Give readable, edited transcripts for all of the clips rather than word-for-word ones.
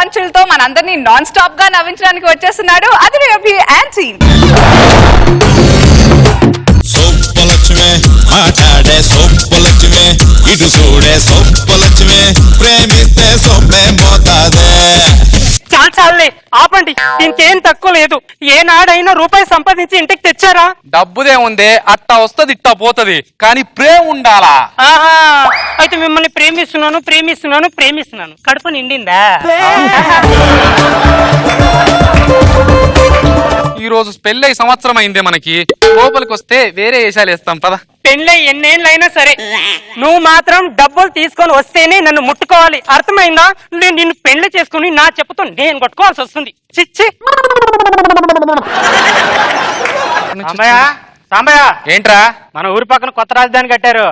పంచులతో మనందరినీ non stop గా నవ్వించడానికి వచ్చేస్తున్నాడు అదిరి అభి అండ్ టీమ్. సొప్పలక్ష్మి మాట్లాడే సొప్పలక్ష్మి ఇది చూడే సొప్పలక్ష్మి ప్రేమిస్తే సొప్పే పోతాదే. చాలే ఆపండి, ఇంకేం తక్కువ లేదు. ఏనాడైనా రూపాయి సంపాదించి ఇంటికి తెచ్చారా? డబ్బుదే ఉంది, అట్టా వస్తుంది ఇట్టా పోతది, కానీ ప్రేమ ఉండాలా. ఆహా, అయితే మిమ్మల్ని ప్రేమిస్తున్నాను ప్రేమిస్తున్నాను ప్రేమిస్తున్నాను కడుపు నిండిందా? ఈ రోజు పెళ్ళై సంవత్సరం అయిందే మనకి, లోపలికి వస్తే వేరే వేషాలు వేస్తాం పద. పెళ్ళై ఎన్నేళ్ళైనా సరే నువ్వు మాత్రం డబ్బులు తీసుకొని వస్తేనే నన్ను ముట్టుకోవాలి, అర్థమైందా? నేను నిన్ను పెళ్లి చేసుకుని నా చెప్పుతో నేను కొట్టుకోవాల్సి వస్తుంది. చిచ్చి సాంబయ్య, ఏంట్రా మన ఊరి పక్కన కొత్త రాజధాని కట్టారు.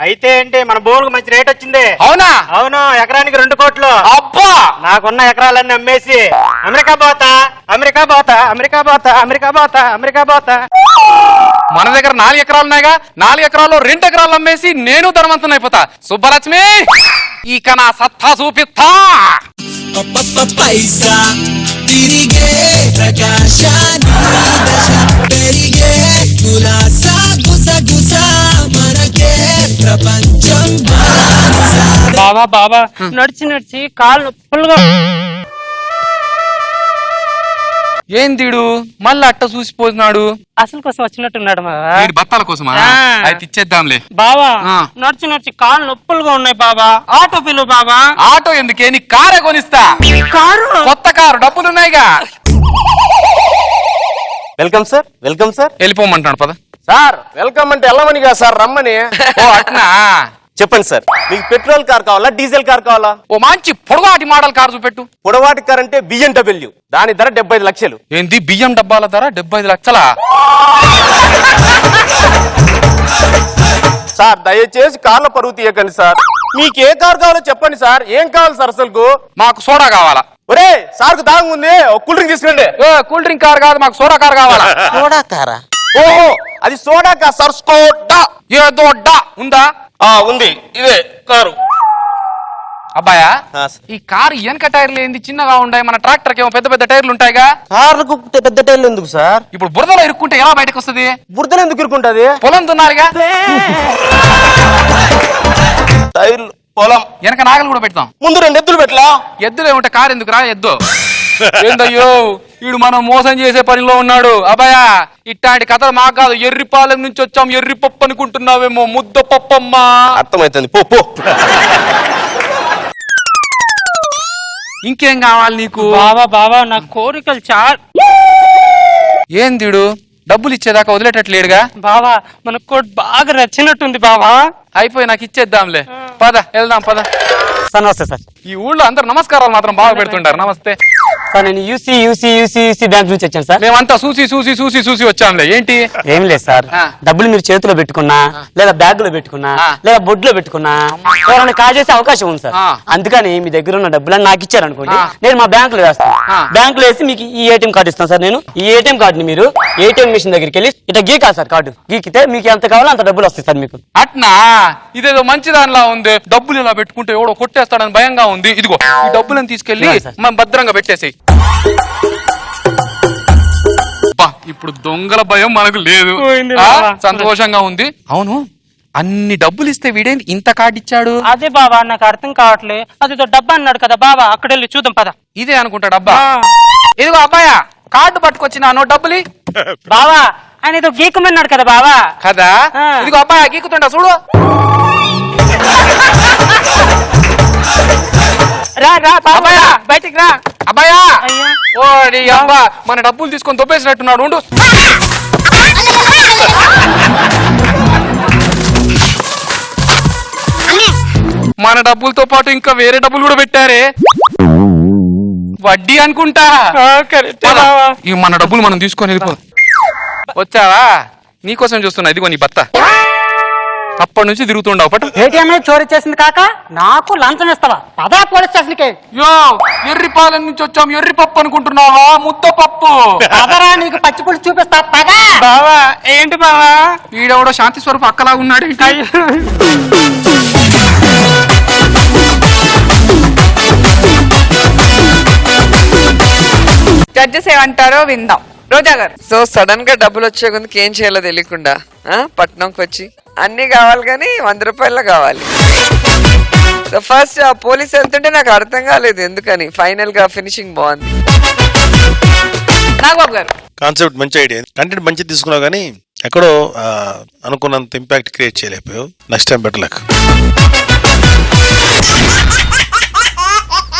అయితే ఏంటి మన భూములకు మంచి రేట్ వచ్చింది. అవునా? అవును, ఎకరానికి 2 కోట్లు. అబ్బా, నాకున్న ఎకరాలన్నీ అమ్మేసి అమెరికా పోతా అమెరికా పోతా అమెరికా పోతా అమెరికా పోతా అమెరికా పోతా. మన దగ్గర 4 ఎకరాలు ఉన్నాయిగా, 4 ఎకరాల్లో 2 ఎకరాలు అమ్మేసి నేను ధనవంతుని అయిపోతా. సుబ్బలక్ష్మి, ఇక నా సత్తా చూపిస్తా. పైసా తిరిగే ప్రకాశాన్ని దశ పెరిగే గులాసా గుసగుసా మనకే ప్రపంచం. బాబా బాబా నడిచి నడిచి కాళ్ళు నొప్పులుగా. ఏందిడు మళ్ళీ అట్ట చూసిపోతున్నాడు? అసలు కోసం వచ్చినట్టున్నాడు వీడి బత్తాల కోసమా? అయితే ఇచ్చేద్దాంలే. బాబా నడిచి నడిచి కాళ్ళు నొప్పులుగా ఉన్నాయి బాబా, ఆటో పిలువు బాబా. ఆటో ఎందుకే, నీ కారే కొనిస్తా. కారు? కొత్త కారు, డబ్బులున్నాయిగా. Welcome sir, welcome sir. వెళ్ళిపోమంటాడు పద. సార్ వెల్కమ్ అంటే వెళ్ళమని కాదు సార్, రమ్మని. ఓ అట్నా? చెప్పండి సార్, మీకు పెట్రోల్ కార్ కావాలా డీజిల్ కార్ కావాలా? ఓ మంచి పొడవాటి మోడల్ కారు చూపెట్టు. పొడవాటి కార్ అంటే BMW, దాని ధర 75 లక్షలు. ఏంది బియ్యం డబ్బాల ధర 75 లక్షలా? సార్ దయచేసి కార్ల పరువు తీయకండి సార్. మీకు ఏ కార్ కావాలో చెప్పండి సార్. ఏం కావాలి సార్ అసలుకు? మాకు సోడా కావాలా. ఒరే సార్కు దాహంగా ఉంది, ఒక కూల్ డ్రింక్ తీసుకురండి. కూల్ డ్రింక్ కార్ కాదు, మాకు సోడా కార్ కావాలా. సోడా కారా? ఓహో, అది సోడా కార్ సార్, స్కోడా. ఏదో ఉందా? ఉంది, ఇదే కారు. అబ్బాయా, సార్. ఈ కారు వెనక టైర్లు ఏంది చిన్నగా ఉంటాయి? మన ట్రాక్టర్ కి ఏమో పెద్ద పెద్ద టైర్లు ఉంటాయిగా. కార్లకు పెద్ద టైర్లు ఎందుకు సార్? ఇప్పుడు బురదలో ఇరుక్కుంటే ఎలా బయటకు వస్తుంది? బురదలు ఎందుకు ఇరుకుంటది? పొలం దున్నారుగా. టైర్లు పొలం వెనక నాగలు కూడా పెడతాం. ముందు 2 ఎద్దులు పెట్టలా? ఎద్దులే ఉంటే కారు ఎందుకు రా? ఎద్దు ఏందయ్యో, వీడు మనం మోసం చేసే పనిలో ఉన్నాడు. అబ్బాయా, ఇట్లాంటి కథలు మాకు కాదు. ఎర్రిపాలెం నుంచి వచ్చాం, ఎర్రి పప్పు అనుకుంటున్నావేమో, ముద్ద పప్పమ్మా. అర్థమైతుంది, పో పో. ఇంకేం కావాలి నీకు? బాబా బాబా నా కోరికలు చాలా. ఏందిడు డబ్బులు ఇచ్చేదాకా వదిలేటట్లేడుగా. బాబా మన కోట్ బాగా నచ్చినట్టుంది బాబా. అయిపోయి నాకు ఇచ్చేద్దాంలే, పద వెళ్దాం పద. సార్ నమస్తే సార్. ఈ ఊళ్ళో అందరు నమస్కారాలు మాత్రం బాగా పెడుతుంటారు. నమస్తే సార్, నేను యూసీ బ్యాంక్ నుంచి వచ్చాను సార్. మేమంతా చూసి వచ్చాంలే. ఏంటి? ఏం లేదు సార్, డబ్బులు మీరు చేతిలో పెట్టుకున్నా లేదా బ్యాగ్ లో పెట్టుకున్నా లేదా బొడ్లో పెట్టుకున్నా ఎవరైనా కాల్ చేసే అవకాశం ఉంది సార్. అందుకని మీ దగ్గర ఉన్న డబ్బులను నాకు ఇచ్చారు అనుకోండి, నేను మా బ్యాంక్ లో వేస్తాను. బ్యాంక్ లో వేసి మీకు ఈ ఏటీఎం కార్డు ఇస్తాను సార్. నేను ఈ ఏటీఎం కార్డుని మీరు ఏటీఎం మిషన్ దగ్గరికి వెళ్ళి ఇట్లా గీకా సార్, కార్డు గీకితే మీకు ఎంత కావాలో అంత డబ్బులు వస్తాయి సార్ మీకు. అట్నా? ఇదేదో మంచి దానిలా ఉంది. డబ్బులు ఇలా పెట్టుకుంటే ఎవడో కొట్టేస్తాడని భయంగా ఉంది. ఇదిగో ఈ డబ్బులను తీసుకెళ్లి మనం భద్రంగా పెట్టేసి. ఇప్పుడు దొంగల భయం మనకు లేదు, సంతోషంగా ఉంది. అవును, అన్ని డబ్బులు ఇస్తే వీడేంటి ఇంత కార్డు ఇచ్చాడు? అదే బాబా నాకు అర్థం కావట్లే. అదేదో డబ్బా అన్నాడు కదా బాబా, అక్కడ వెళ్ళి చూద్దాం పద. ఇదే అనుకుంటా డబ్బా. ఇదిగో అబ్బాయా, కార్డు పట్టుకొచ్చినాను, డబ్బులు బావా. ఆయన ఏదో గీకమన్నాడు కదా బావా. కదా, ఇదిగో అబ్బాయా గీకుతుంటా చూడు. రా రా బాబాయ్, బయటికి రా. అబ్బాయా, ఓడి అబ్బా, మన డబ్బులు తీసుకొని దొబ్బేసినట్టున్నాడు. ఉండు. మన డబ్బులతో పాటు ఇంకా వేరే డబ్బులు కూడా పెట్టారే, వడ్డీ అనుకుంటా. ఇవి మన డబ్బులు మనం తీసుకొని వెళ్ళిపో. వచ్చావా? నీకోసం చూస్తున్నా. ఇదిగో నీ బత్త. అప్పటి నుంచి తిరుగుతుండవు. పట్టు. ఏటీఎం చోరీ చేసింది కాక నాకు లంచం ఇస్తావా? పదా పోలీస్ స్టేషన్ కి. యో, ఎర్రిపాలెం నుంచి వచ్చాం, ఎర్రి పప్పు అనుకుంటున్నావా? ముద్ద పప్పు. పదరా, నీకు పచ్చిపులు చూపిస్తా. పదా బావా. ఏంటి బావా? ఈడెవడో శాంతి స్వరూపు అక్కలాగా ఉన్నాడు. జడ్జెస్ ఏమంటారో విందాం. రోజా గారు. సో సడన్ గా డబ్బులు వచ్చే కొందుకు ఏం చేయాలో తెలియకుండా పట్నంకి వచ్చి అన్ని కావాలి కానీ 100 రూపాయల్లో కావాలి. సో ఫస్ట్ ఆ పోలీస్ వెళ్తుంటే నాకు అర్థం కాలేదు ఎందుకని. ఫైనల్ గా ఫినిషింగ్ బాగుంది. నాగబాబు గారు. కాన్సెప్ట్ మంచి ఐడియా, కంటెంట్ మంచిది తీసుకున్నావు కానీ ఎక్కడో అనుకున్నంత ఇంపాక్ట్ క్రియేట్ చేయలేకపోయావు. Next time better luck.